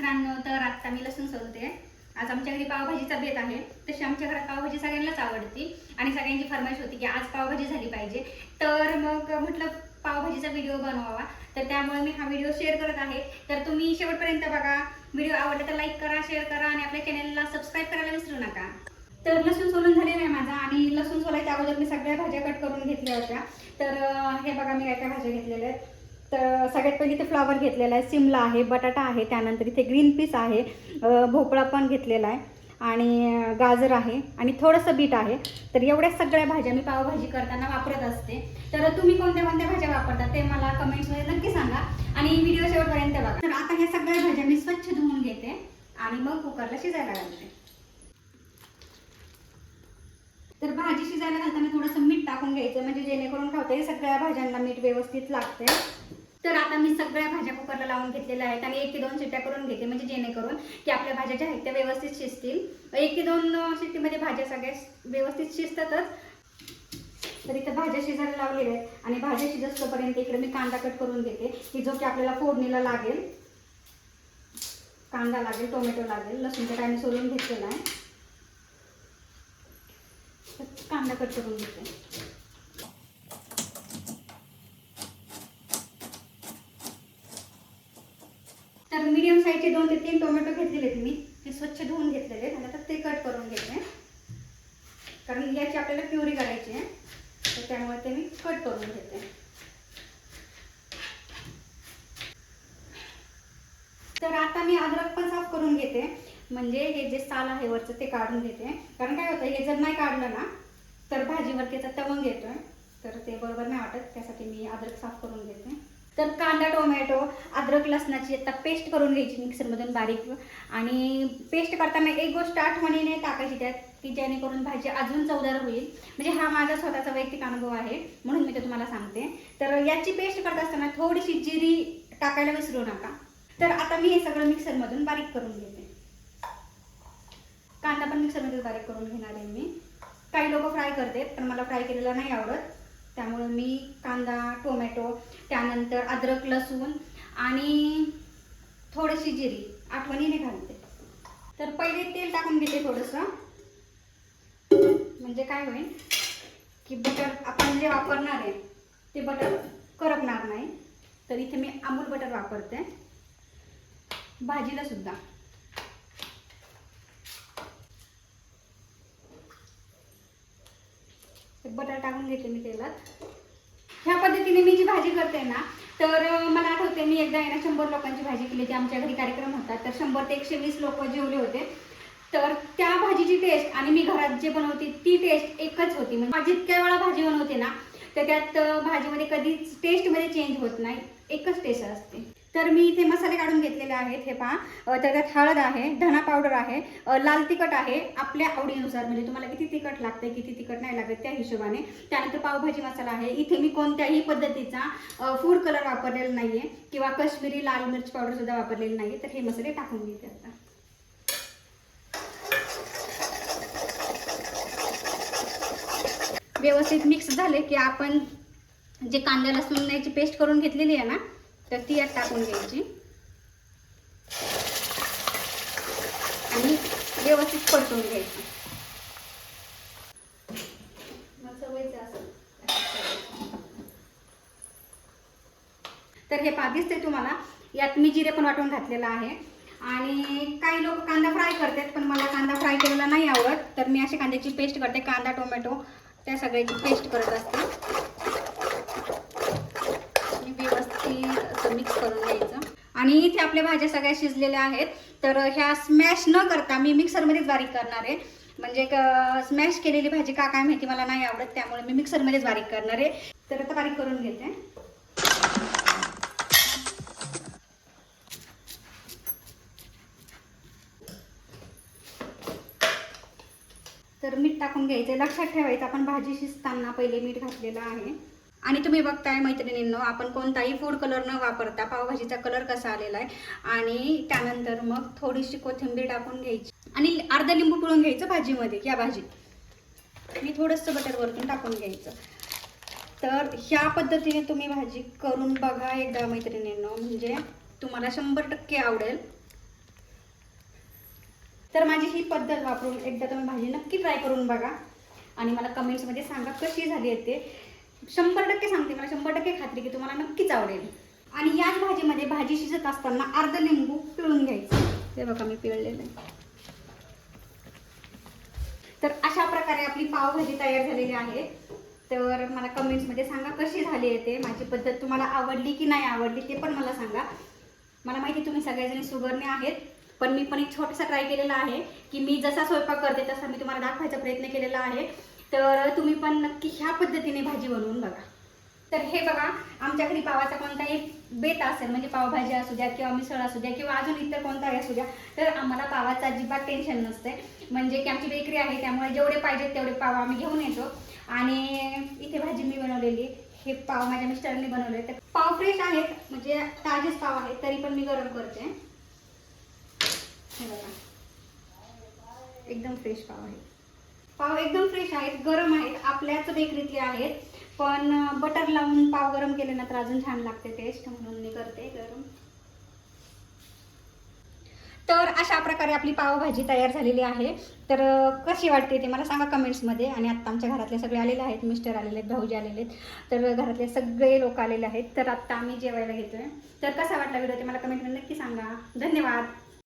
मित्रांनो, तर आता मी लसूण सोलते. आज आमच्या घरी पावभाजीचा बेत आहे. तशी आमच्या घरात पावभाजी सगळ्यांनाच आवडते आणि सगळ्यांची फरमाईश होती की आज पावभाजी झाली पाहिजे. तर मग म्हटलं पावभाजीचा व्हिडिओ बनवावा, तर त्यामुळे मी हा व्हिडिओ शेअर करत आहे. तर तुम्ही शेवटपर्यंत बघा. व्हिडिओ आवडला तर लाईक करा, शेअर करा आणि आपल्या चॅनलला सबस्क्राईब करायला विसरू नका. तर लसूण सोलून झालेला आहे माझा आणि लसूण सोलायच्या अगोदर मी सगळ्या भाज्या कट करून घेतल्या होत्या. तर हे बघा मी काय भाज्या घेतलेल्या आहेत. तर सगळ्यात पहिली इथे फ्लावर घेतलेला आहे, सिमला आहे, बटाटा आहे, त्यानंतर इथे ग्रीन पीस आहे, भोपळा पण घेतलेला आहे आणि गाजर आहे आणि थोडंसं बीट आहे. तर एवढ्या सगळ्या भाज्या मी पावभाजी करताना वापरत असते. तर तुम्ही कोणत्या कोणत्या भाज्या वापरता ते मला कमेंट्समध्ये नक्की सांगा आणि व्हिडिओ शेवटपर्यंत बघा. तर आता ह्या सगळ्या भाज्या मी स्वच्छ धुवून घेते आणि मग कुकरला शिजायला घालते. तर भाजी शिजायला घालताना थोडंसं मीठ टाकून घ्यायचं, म्हणजे जेणेकरून खावते सगळ्या भाज्यांना मीठ व्यवस्थित लागते. तर आता मी सगळ्या भाज्या कुकरला लावून घेतलेल्या आहेत आणि 1 ते 2 शिट्ट्या करून घेते, म्हणजे जेणेकरून की आपल्या भाज्या ज्या आहेत त्या व्यवस्थित शिजतील. 1 ते 2 शिट्टीमध्ये भाज्या सगळ्या व्यवस्थित शिजतातच. तर इथं भाज्या शिजायला लावलेल्या आहेत आणि भाज्या शिजतोपर्यंत इकडे मी कांदा कट करून घेते, की जो की आपल्याला फोडणीला लागेल. कांदा लागेल, टोमॅटो लागेल, लसूणचा काय मी सोलून घेतलेला आहे. कांदा कट करून घेते. तर मीडियम साईजचे 2 ते 3 टोमॅटो घेतलेले आहेत मी. ते स्वच्छ धुवून घेतलेले आहेत आणि आता ते कट करून घेते, कारण याची आपल्याला प्युरी करायची आहे. तर त्यामुळे ते मी कट करून घेते. तर आता मी अद्रक पण साफ करून घेते, म्हणजे हे जे साल आहे वरचं ते काढून घेते. कारण काय होतं, हे जर नाही काढलं ना तर भाजीवर त्याचा तवंग येतोय, तर ते बरोबर नाही वाटत. त्यासाठी मी अद्रक साफ करून घेते. तर कांदा, टोमॅटो, अद्रक, लसणाची आता पेस्ट करून घ्यायची मिक्सरमधून बारीक. आणि पेस्ट करताना एक गोष्ट आठवणीने टाकायची त्यात, की जेणेकरून भाजी अजून चवदार होईल. म्हणजे हा माझा स्वतःचा वैयक्तिक अनुभव आहे, म्हणून मी ते तुम्हाला सांगते. तर याची पेस्ट करत असताना थोडीशी जिरी टाकायला विसरू नका. तर आता मी हे सगळं मिक्सरमधून बारीक करून घेते. कांदा पण मिक्सरमध्ये बारीक करून घेणार आहे मी. काही लोक फ्राय करतात, पण मला फ्राय केलेला नाही आवडत. त्यामुळे मी कांदा, टोमॅटो, त्यानंतर अद्रक, लसूण आणि थोडीशी जिरी आठवणीने घालते. तर पहिले तेल टाकून घेते थोडंसं, म्हणजे काय होईल की बटर आपण जे वापरणार आहे ते बटर करपणार नाही. तर इथे मी अमूल बटर वापरते भाजीला सुद्धा. बटर टाकून घेते मी तेलात. ह्या पद्धतीने मी जी भाजी करते ना, तर मला आठवते मी एकदा आहे ना 100 लोकांची भाजी केली होती. आमच्या घरी कार्यक्रम होता, तर 100 ते 120 लोक जेवले होते. तर त्या भाजीची टेस्ट आणि मी घरात जे बनवते ती टेस्ट एकच होती. म्हणजे जितक्या वेळा भाजी बनवते ना, तर त्यात भाजीमध्ये कधीच टेस्टमध्ये चेंज होत नाही, एकच टेस्ट असते. तर मी इथे मसाले काढून घेतलेले आहेत. हे पहा, तर त्यात हळद आहे, धना पावडर आहे, लाल तिखट आहे आपल्या आवडीनुसार, म्हणजे तुम्हाला किती तिखट लागते किती तिखट नाही लागत त्या हिशोबाने. त्यानंतर पावभाजी मसाला आहे. इथे मी कोणत्याही पद्धतीचा फूड कलर वापरलेला नाहीये किंवा काश्मीरी लाल मिरच पावडर सुद्धा वापरलेली नाहीये. तर हे मसाले टाकून घेते आता. व्यवस्थित मिक्स झाले की आपण जे कांदा लसूणची पेस्ट करून घेतलेली आहे ना, तर ती यात टाकून घ्यायची आणि व्यवस्थित परतून घ्यायची. तर हे दिसते तुम्हाला, यात मी जिरे पण वाटून घातलेला आहे. आणि काही लोक कांदा फ्राय करतात, पण मला कांदा फ्राय केलेला नाही आवडत. तर मी अशी कांद्याची पेस्ट करते, कांदा टोमॅटो त्या सगळ्याची पेस्ट करत असते. व्यवस्थित मिक्स करून घ्यायचं. आणि इथे आपल्या भाज्या सगळ्या शिजलेल्या आहेत. तर ह्या स्मॅश न करता मी मिक्सरमध्येच बारीक करणार आहे. म्हणजे स्मॅश केलेली भाजी का काय माहिती मला नाही आवडत, त्यामुळे मी मिक्सरमध्येच बारीक करणार आहे. तर आता बारीक करून घेते. तर मीठ टाकून घ्यायचं. लक्षात ठेवायचं आपण भाजी शिजताना पहिले मीठ घातलेलं आहे. आणि तुम्ही बघताय मैत्रिणींनो, आपण कोणताही फूड कलर न वापरता पावभाजीचा कलर कसा आलेला आहे. आणि त्यानंतर मग थोडीशी कोथिंबीर टाकून घ्यायची आणि अर्धा लिंबू पिळून घ्यायचं भाजीमध्ये. या भाजीत आणि थोडंसं बटर वरतून टाकून घ्यायचं. तर ह्या पद्धतीने तुम्ही भाजी करून बघा एकदा मैत्रिणींनो, म्हणजे तुम्हाला 100% आवडेल. तर माझी ही पद्धत वापरून एकदा तुम्ही भाजी नक्की ट्राय करून बघा आणि मला कमेंट्समध्ये सांगा कशी झाली आहे ते. 100% सांगते, मला 100% खात्री की तुम्हाला नक्कीच आवडेल. आणि याच भाजीमध्ये भाजी शिजत असताना अर्ध लिंबू पिळून घ्यायचं. हे बघा मी पिळलेलं आहे. तर अशा प्रकारे आपली पावभाजी तयार झालेली आहे. तर मला कमेंट्समध्ये सांगा कशी झाली आहे ते. माझी पद्धत तुम्हाला आवडली की नाही आवडली ते पण मला सांगा. मला माहिती तुम्ही सगळेजणी सुगरणे आहेत, पण मी पण एक छोटासा ट्राय केलेला आहे की मी जसा स्वयंपाक करते तसा मी तुम्हाला दाखवायचा प्रयत्न केलेला आहे. तर तुम्ही पण नक्की ह्या पद्धतीने भाजी बनवून बघा. तर हे बघा, आमच्या घरी पावाचा कोणताही बेत असेल, म्हणजे पावभाजी असू द्या किंवा मिसळ असू द्या किंवा अजून इतर कोणताही असू द्या, तर आम्हाला पावाचं अजिबात टेन्शन नसते. म्हणजे की आमची बेकरी आहे, त्यामुळे जेवढे पाहिजेत तेवढे पाव आम्ही घेऊन येतो. आणि इथे भाजी मी बनवलेली, हे पाव माझ्या मिस्टरांनी बनवले. तर पाव फ्रेश आहेत, म्हणजे ताजेच पाव आहेत, तरी पण मी गरम करते. हे बघा, एकदम फ्रेश पाव आहे. पाव एकदम फ्रेश आहेत, गरम आहेत, आपल्याच बेकरीतले आहेत. पण बटर लावून पाव गरम केले ना तर अजून छान लागते टेस्ट, म्हणून मी करते गरम. तर अशा प्रकारे आपली पावभाजी तयार झालेली आहे. तर कशी वाटते ते मला सांगा कमेंट्समध्ये. आणि आत्ता आमच्या घरातले सगळे आलेले आहेत, मिस्टर आलेले आहेत, भाऊजी आलेले आहेत, तर घरातले सगळे लोक आलेले आहेत. तर आत्ता आम्ही जेवायला घेतोय. तर कसा वाटला व्हिडिओ ते मला कमेंटमध्ये नक्की सांगा. धन्यवाद.